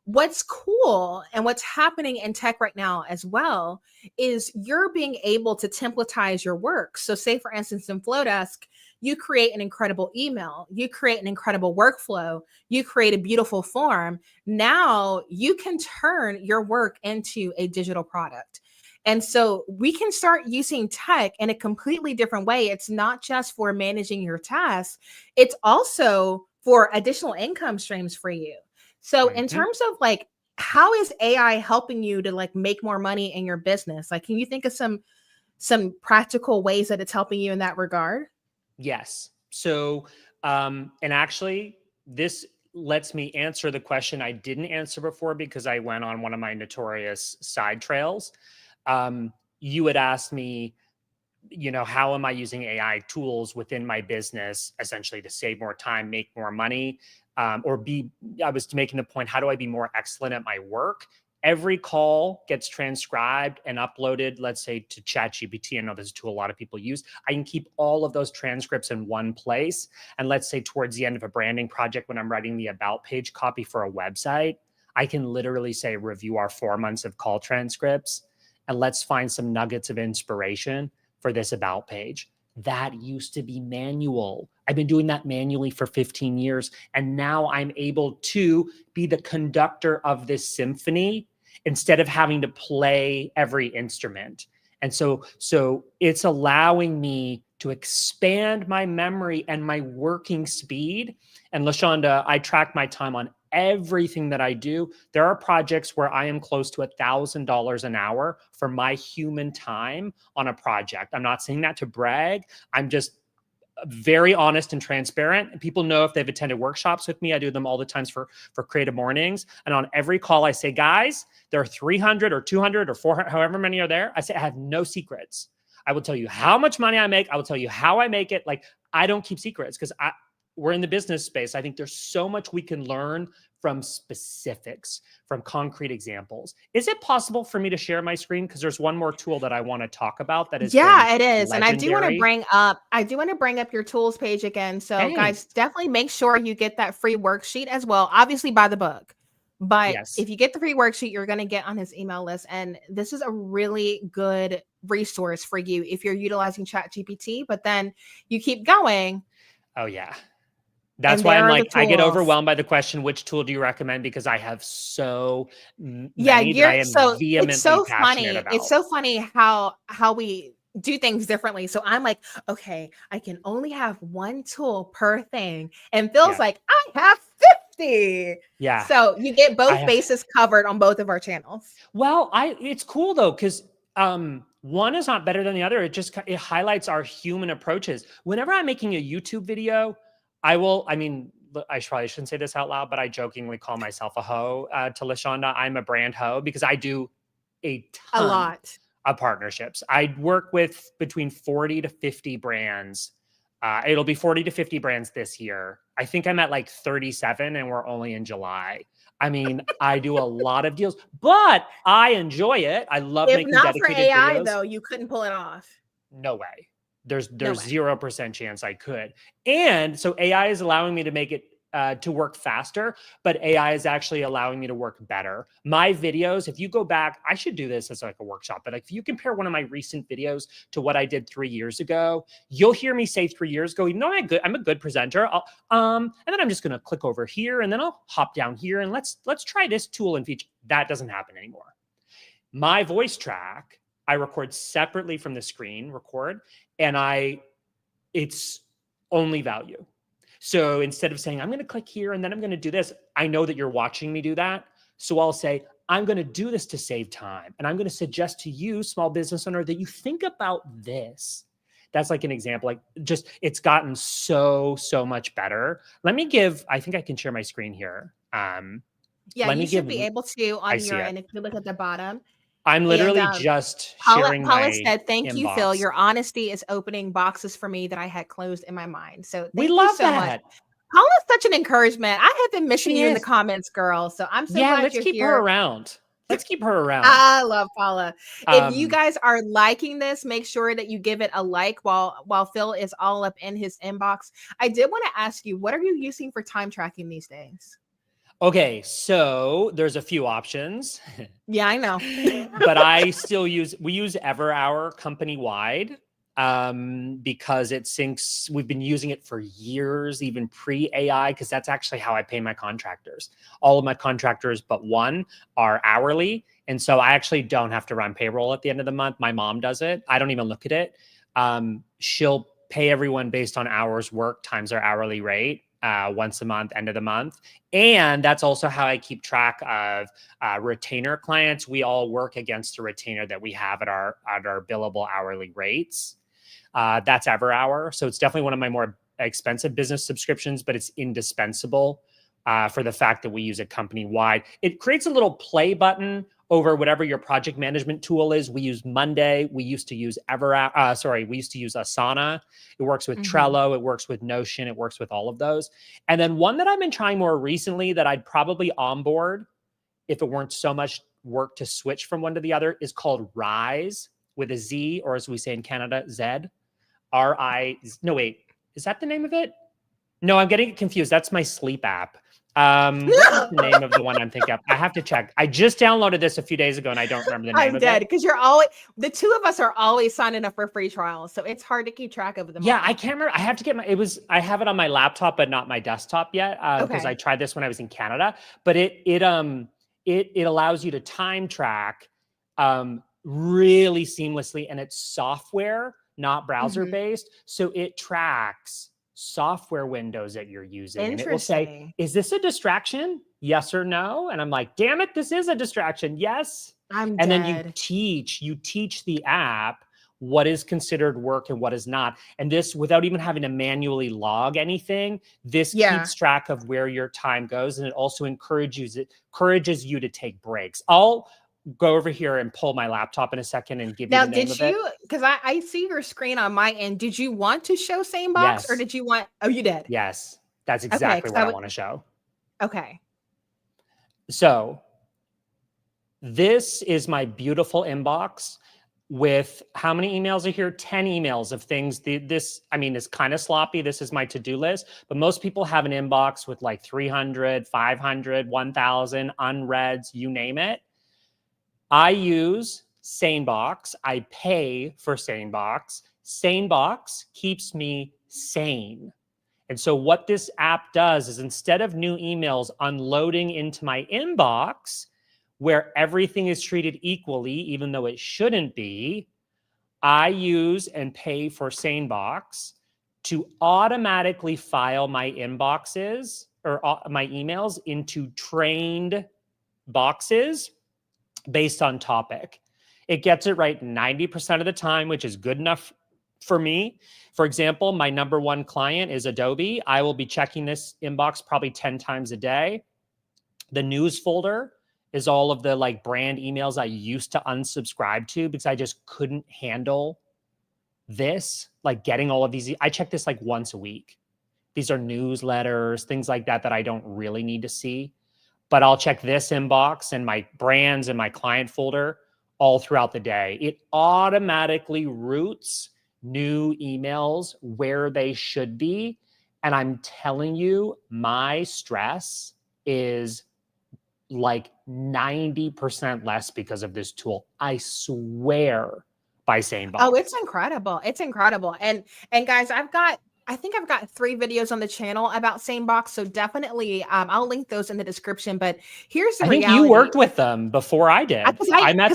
what's cool and what's happening in tech right now as well is you're being able to templatize your work. So say for instance in Flowdesk, you create an incredible email, you create an incredible workflow, you create a beautiful form. Now you can turn your work into a digital product. And so we can start using tech in a completely different way. It's not just for managing your tasks, it's also for additional income streams for you. So in Mhm. terms of like, how is AI helping you to like make more money in your business? Like, can you think of some practical ways that it's helping you in that regard? Yes. So, and actually, this lets me answer the question I didn't answer before because I went on one of my notorious side trails. You had asked me, how am I using AI tools within my business essentially to save more time, make more money, I was making the point, how do I be more excellent at my work? Every call gets transcribed and uploaded, let's say to ChatGPT. I know this is a tool a lot of people use. I can keep all of those transcripts in one place. And let's say towards the end of a branding project, when I'm writing the about page copy for a website, I can literally say, review our 4 months of call transcripts and let's find some nuggets of inspiration for this about page. That used to be manual. I've been doing that manually for 15 years. And now I'm able to be the conductor of this symphony instead of having to play every instrument. And so it's allowing me to expand my memory and my working speed. And LaShonda, I track my time on everything that I do. There are projects where I am close to $1,000 an hour for my human time on a project. I'm not saying that to brag. I'm just very honest and transparent. People know if they've attended workshops with me. I do them all the times for creative mornings. And on every call, I say, guys, there are 300 or 200 or 400, however many are there. I say, I have no secrets. I will tell you how much money I make. I will tell you how I make it. Like, I don't keep secrets because we're in the business space. I think there's so much we can learn from specifics, from concrete examples. Is it possible for me to share my screen? Because there's one more tool that I want to talk about that has been Yeah, it is. And legendary. I do want to bring up your tools page again. So guys, Thanks. definitely make sure you get that free worksheet as well. Obviously buy the book. But Yes. if you get the free worksheet, you're going to get on his email list. And this is a really good resource for you if you're utilizing ChatGPT, but then you keep going Oh, yeah. That's and why there I'm are the like, I get tools. overwhelmed by the question, which tool do you recommend? Because I have so Yeah, many that I you're am so it's vehemently so passionate funny. It's about. so funny how we do things differently. So I'm like, okay, I can only have one tool per thing. And Phil's Yeah. like, I have 50. Yeah. So you get both I bases covered on both of our channels. Well, it's cool though, because one is not better than the other. It highlights our human approaches. Whenever I'm making a YouTube video, I mean, I probably shouldn't say this out loud, but I jokingly call myself a hoe to LaShonda. I'm a brand hoe because I do a A ton lot. of partnerships. I work with between 40 to 50 brands. It'll be 40 to 50 brands this year. I think I'm at like 37 and we're only in July. I mean, I do a lot of deals, but I enjoy it. I love If making not for dedicated AI videos. though, you couldn't pull it off. No way. There's No there's way. 0% chance I could. And so AI is allowing me to make it to work faster, but AI is actually allowing me to work better. My videos, if you go back, I should do this as like a workshop, but if you compare one of my recent videos to what I did 3 years ago, you'll hear me say 3 years ago, I'm a good presenter. And then I'm just gonna click over here and then I'll hop down here and let's try this tool and feature. That doesn't happen anymore. My voice track, I record separately from the screen record, and it's only value. So instead of saying, I'm going to click here and then I'm going to do this, I know that you're watching me do that. So I'll say, I'm going to do this to save time. And I'm going to suggest to you, small business owner, that you think about this. That's like an example. Like, just, it's gotten so much better. I think I can share my screen here. Yeah, Let you me should give, be able to I on see your it. end if you look at the bottom. I'm And literally just Paula, sharing Paula my said, "Thank you, Phil. inbox. Your honesty is opening boxes for me that I had closed in my mind." So We thank you love so much. that. Paula's such an encouragement. I have been missing She you in the is. comments, girl. So I'm so Yeah, glad let's you're keep her here. around. Let's keep her around. I love Paula. If you Um, guys are liking this, make sure that you give it a like while Phil is all up in his inbox. I did want to ask you, what are you using for time tracking these days? Okay, so there's a few options, Yeah, I know. but we use EverHour company-wide because it syncs. We've been using it for years, even pre-AI, because that's actually how I pay my contractors. All of my contractors but one are hourly. And so I actually don't have to run payroll at the end of the month. My mom does it. I don't even look at it. She'll pay everyone based on hours worked times their hourly rate once a month, end of the month. And that's also how I keep track of retainer clients. We all work against the retainer that we have at our billable hourly rates. That's EverHour. So it's definitely one of my more expensive business subscriptions, but it's indispensable for the fact that we use it company-wide. It creates a little play button over whatever your project management tool is. We use Monday. We used to use we used to use Asana. It works with Trello. It works with Notion. It works with all of those. And then one that I've been trying more recently that I'd probably onboard if it weren't so much work to switch from one to the other is called Rise with a Z, or as we say in Canada, Z. No, wait, is that the name of it? No, I'm getting it confused. That's my sleep app. What's the name of the one I'm thinking of? I have to check. I just downloaded this a few days ago and I don't remember the name I'm of dead it. because the two of us are always signing up for free trials. So it's hard to keep track of them. Yeah, all. I can't remember. I have to get I have it on my laptop, but not my desktop yet. Because I tried this when I was in Canada, but it allows you to time track really seamlessly, and it's software, not browser based. So it tracks software windows that you're using, and it will say, is this a distraction? Yes or no? And I'm like, damn it, this is a distraction. Yes. I'm and dead. then you teach the app what is considered work and what is not. And this, without even having to manually log anything, this keeps track of where your time goes. And it also encourages you to take breaks. I'll go over here and pull my laptop in a second and give you the name of it. Because I see your screen on my end. Did you want to show SaneBox or did you want, you did? Yes, that's exactly what I want to show. Okay. So this is my beautiful inbox with how many emails are here? 10 emails of things. This, I mean, is kind of sloppy. This is my to-do list, but most people have an inbox with like 300, 500, 1,000 unreads, you name it. I use SaneBox. I pay for SaneBox. SaneBox keeps me sane. And so what this app does is instead of new emails unloading into my inbox, where everything is treated equally, even though it shouldn't be, I use and pay for SaneBox to automatically file my inboxes or my emails into trained boxes based on topic. It gets it right 90% of the time, which is good enough for me. For example, my number one client is Adobe. I will be checking this inbox probably 10 times a day. The news folder is all of the like brand emails I used to unsubscribe to because I just couldn't handle this, like getting all of these. I check this like once a week. These are newsletters, things like that I don't really need to see. But I'll check this inbox and my brands and my client folder all throughout the day. It automatically routes new emails where they should be. And I'm telling you, my stress is like 90% less because of this tool. I swear by SaneBox. Oh, it's incredible. It's incredible. And guys, I think I've got 3 videos on the channel about SaneBox. So definitely I'll link those in the description. But here's the reality. I think you worked with them before I did. Because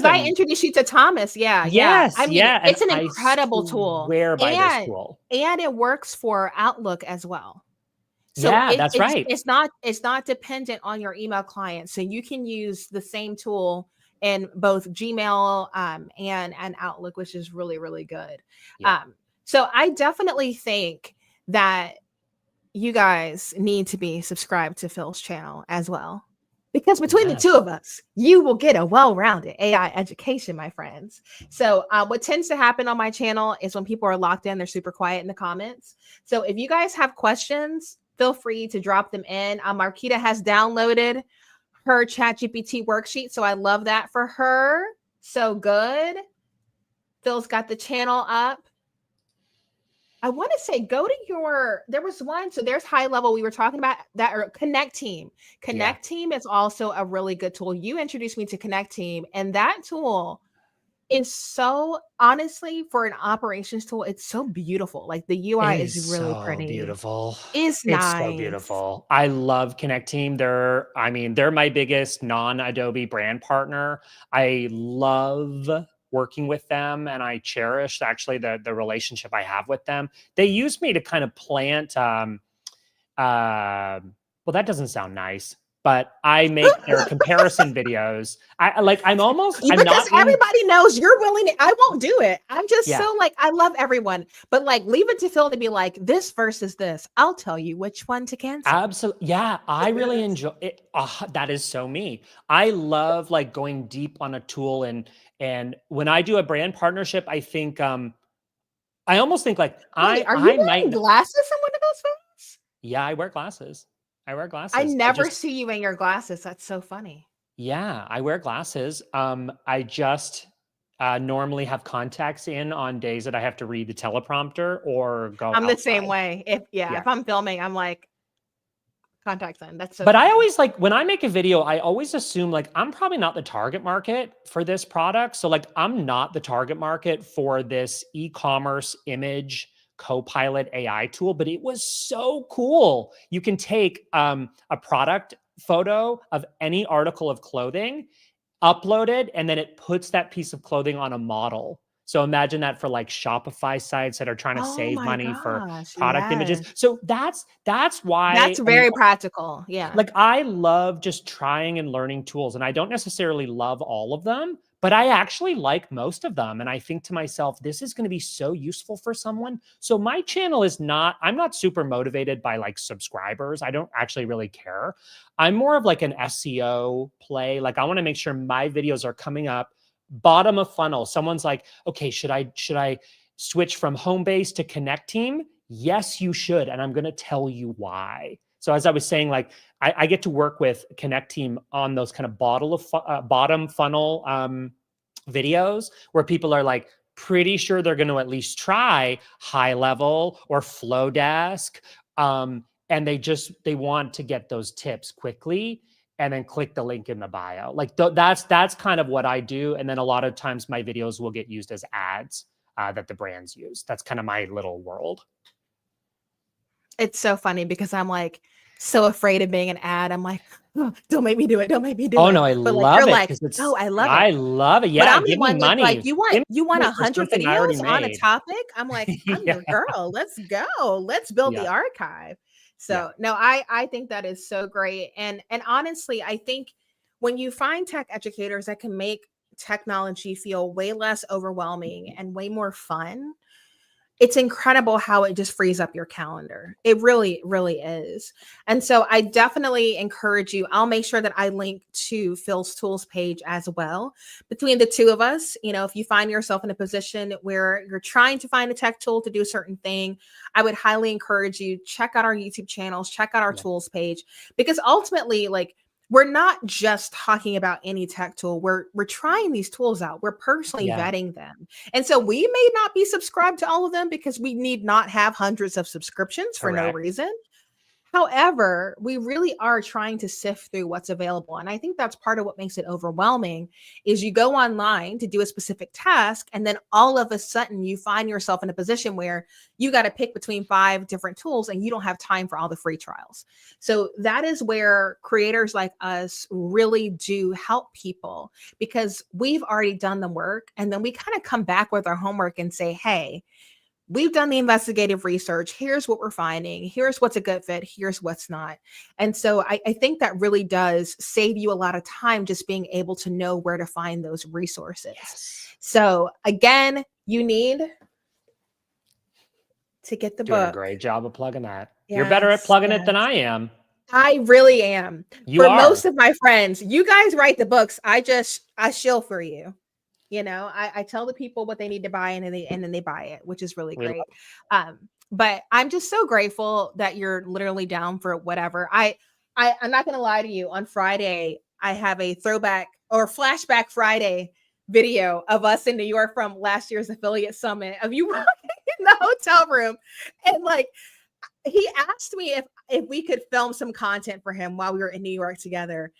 I introduced you to Thomas. Yeah. Yes, I mean, yeah. It's an incredible tool. This tool. And it works for Outlook as well. So that's right. It's not dependent on your email client. So you can use the same tool in both Gmail and Outlook, which is really, really good. Yeah. So I definitely think that you guys need to be subscribed to Phil's channel as well. Because between the two of us, you will get a well-rounded AI education, my friends. So what tends to happen on my channel is when people are locked in, they're super quiet in the comments. So if you guys have questions, feel free to drop them in. Marquita has downloaded her ChatGPT worksheet. So I love that for her. So good. Phil's got the channel up. I want to say go to your, there was one, so there's high level we were talking about that, or Connect Team. Yeah. Connect Team is also a really good tool. You introduced me to Connect Team, and that tool is so, honestly, for an operations tool, it's so beautiful. Like the UI It is is really so pretty. beautiful. It's It's so nice. beautiful. I love Connect Team. They're my biggest non-Adobe brand partner. I love working with them, and I cherish actually the relationship I have with them. They use me to kind of plant well, that doesn't sound nice, but I make their comparison videos. I'm Because not in. everybody knows you're willing to, I won't do it. I'm just Yeah. so like, I love everyone, but like, leave it to Phil to be like, this versus this. I'll tell you which one to cancel. Absolutely. Yeah, I really enjoy it. That is so me. I love like going deep on a tool, and when I do a brand partnership, I think I almost think like Wait, are you I wearing might glasses from one of those phones? yeah, I wear glasses. I wear I glasses. never see you in your glasses. That's so funny. Yeah, I wear glasses. I just normally have contacts in on days that I have to read the teleprompter or go I'm the same outside. way. Yeah. If I'm filming, I'm like, contacts in. That's so But I funny. always like when I make a video, I always assume like I'm probably not the target market for this product. So like I'm not the target market for this e-commerce image co-pilot AI tool, but it was so cool. You can take a product photo of any article of clothing, upload it, and then it puts that piece of clothing on a model. So imagine that for like Shopify sites that are trying to Oh save my money for gosh. product images. Yes. So that's That's why I mean very practical. Yeah. like I love just trying and learning tools, and I don't necessarily love all of them, but I actually like most of them, and I think to myself this is going to be so useful for someone. So my channel is not, I'm not super motivated by like subscribers. I don't actually really care. I'm more of like an SEO play. Like I want to make sure my videos are coming up bottom of funnel. Someone's like, okay, should I switch from home base to Connect Team? Yes, you should, and I'm going to tell you why. So as I was saying, like I get to work with Connect Team on those kind of bottom funnel videos where people are like pretty sure they're going to at least try high level or flow desk, and they want to get those tips quickly and then click the link in the bio. Like that's kind of what I do, and then a lot of times my videos will get used as ads that the brands use. That's kind of my little world. It's so funny because I'm like so afraid of being an ad. I'm like, "Oh, don't make me do it. Don't make me do Oh it." no, I But like you're love it like, because "Oh, I it." love it. But Yeah, I'm the give me one that's like, money. you Give want me money for 100 something I already videos on a made. topic?" I'm like, "I'm Yeah, your girl. Let's go. Let's build yeah, the archive." yeah, So, no, I think that is so great. And honestly, I think when you find tech educators that can make technology feel way less overwhelming and way more fun, it's incredible how it just frees up your calendar. It really, really is. And so I definitely encourage you. I'll make sure that I link to Phil's tools page as well. Between the two of us, if you find yourself in a position where you're trying to find a tech tool to do a certain thing, I would highly encourage you check out our YouTube channels, check out our yeah, tools page, because ultimately, like, we're not just talking about any tech tool. We're trying these tools out. We're personally yeah. vetting them. And so we may not be subscribed to all of them because we need not have hundreds of subscriptions for no Correct. reason. However, we really are trying to sift through what's available. And I think that's part of what makes it overwhelming is you go online to do a specific task and then all of a sudden you find yourself in a position where you got to pick between 5 different tools and you don't have time for all the free trials. So that is where creators like us really do help people because we've already done the work and then we kind of come back with our homework and say, "Hey, we've done the investigative research. Here's what we're finding. Here's what's a good fit. Here's what's not." And so I think that really does save you a lot of time just being able to know where to find those resources. Yes. So again, you need to get the Doing a book. great job of plugging that. You're better at Yes, plugging it than yes. I am. I really am. You For are. most of my friends, you guys write the books. I shill for you. I tell the people what they need to buy and then they buy it, which is really We great. love. But I'm just so grateful that you're literally down for whatever. I'm not gonna lie to you. On Friday, I have a throwback or flashback Friday video of us in New York from last year's affiliate summit of you in the hotel room. And like, he asked me if we could film some content for him while we were in New York together.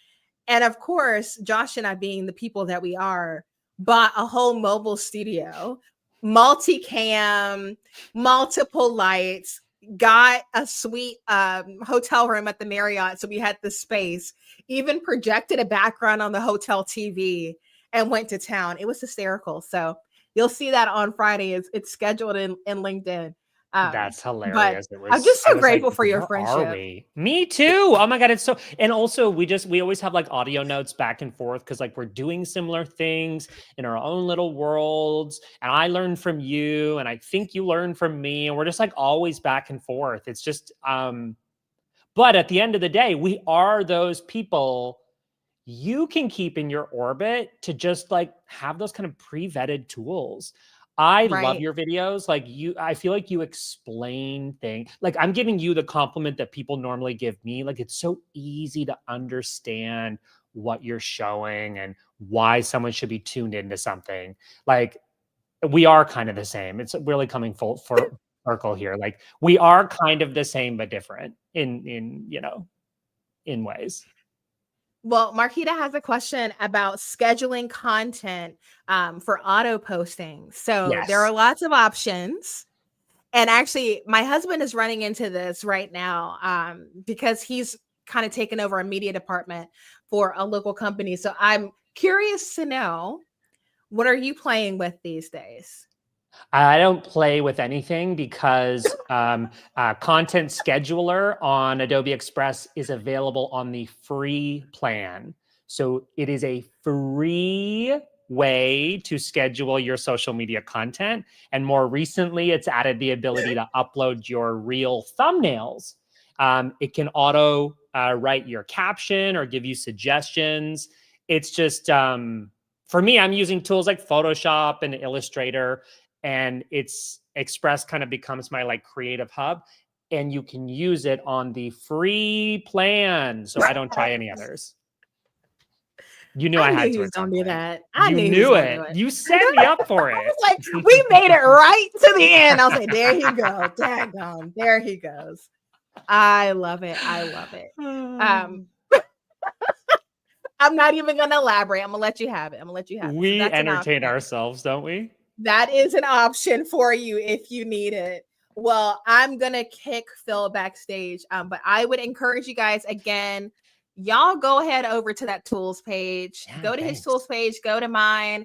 And of course, Josh and I, being the people that we are, bought a whole mobile studio, multicam, multiple lights, got a sweet hotel room at the Marriott. So we had the space, even projected a background on the hotel TV and went to town. It was hysterical. So you'll see that on Friday. It's scheduled in LinkedIn. That's But hilarious. I'm just I so was like, grateful for your where are friendship. we? Me too. Oh my God. It's so, and also we always have like audio notes back and forth because like we're doing similar things in our own little worlds. And I learned from you and I think you learned from me. And we're just like always back and forth. It's just, but at the end of the day, we are those people you can keep in your orbit to just like have those kind of pre-vetted tools. I love Right. your videos. Like I feel like you explain things. Like I'm giving you the compliment that people normally give me. Like it's so easy to understand what you're showing and why someone should be tuned into something. Like we are kind of the same. It's really coming full for circle here. Like we are kind of the same but different in ways. Well, Marquita has a question about scheduling content for auto posting. So there Yes. are lots of options. And actually, my husband is running into this right now because he's kind of taken over a media department for a local company. So I'm curious to know, what are you playing with these days? I don't play with anything because Content Scheduler on Adobe Express is available on the free plan. So it is a free way to schedule your social media content. And more recently, it's added the ability to upload your real thumbnails. It can auto write your caption or give you suggestions. It's just, for me, I'm using tools like Photoshop and Illustrator, and it's Express kind of becomes my like creative hub, and you can use it on the free plan. So I don't try any others. You knew I knew had he to was at gonna some do point. that. I You knew he was knew gonna do it. it. You set me up for I it. was like, we made it right to the end. I was like, there you go. Daggone. There he goes. I love it. I love it. I'm not even going to elaborate. I'm going to let you have it. I'm going to let you have it. So We that's an entertain option. ourselves, don't we? That is an option for you if you need it. Well, I'm going to kick Phil backstage, but I would encourage you guys again, y'all go ahead over to that tools page, Yeah, go to his thanks. tools page, go to mine,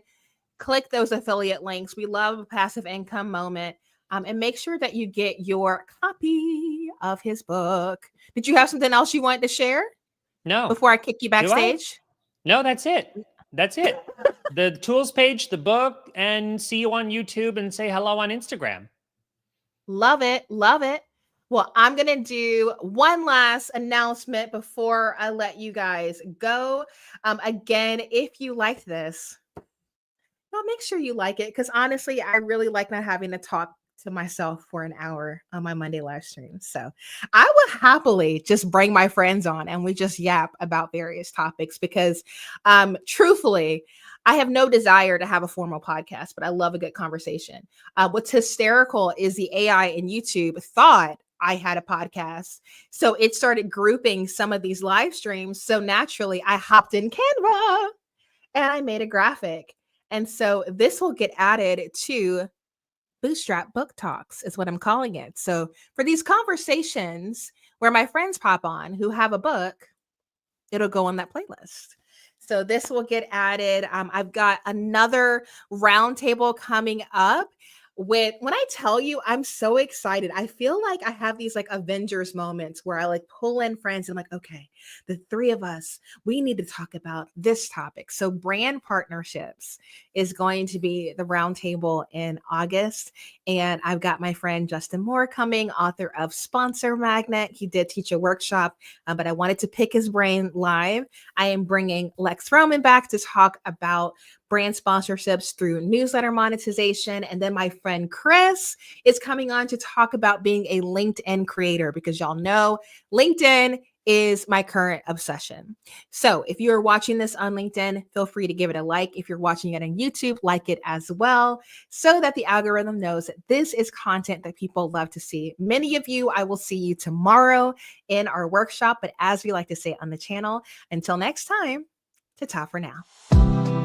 click those affiliate links. We love a passive income moment. And make sure that you get your copy of his book. Did you have something else you wanted to share No. before I kick you Do I? backstage? No, that's it. That's it. The tools page, the book, and see you on YouTube and say hello on Instagram. Love it. Love it. Well, I'm going to do one last announcement before I let you guys go. Again, if you like this, well, make sure you like it because honestly, I really like not having to talk to myself for an hour on my Monday live stream. So I would happily just bring my friends on and we just yap about various topics because truthfully, I have no desire to have a formal podcast, but I love a good conversation. What's hysterical is the AI in YouTube thought I had a podcast. So it started grouping some of these live streams. So naturally, I hopped in Canva and I made a graphic. And so this will get added to Bootstrap Book Talks, is what I'm calling it. So for these conversations where my friends pop on who have a book, it'll go on that playlist. So this will get added. I've got another roundtable coming up with, when I tell you, I'm so excited. I feel like I have these like Avengers moments where I like pull in friends and I'm like, okay, the three of us, we need to talk about this topic. So brand partnerships is going to be the roundtable in August. And I've got my friend Justin Moore coming, author of Sponsor Magnet. He did teach a workshop, but I wanted to pick his brain live. I am bringing Lex Roman back to talk about brand sponsorships through newsletter monetization. And then my friend Chris is coming on to talk about being a LinkedIn creator because y'all know LinkedIn is my current obsession. So if you're watching this on LinkedIn, feel free to give it a like. If you're watching it on YouTube, like it as well, so that the algorithm knows that this is content that people love to see. Many of you, I will see you tomorrow in our workshop. But as we like to say on the channel, until next time, ta-ta for now.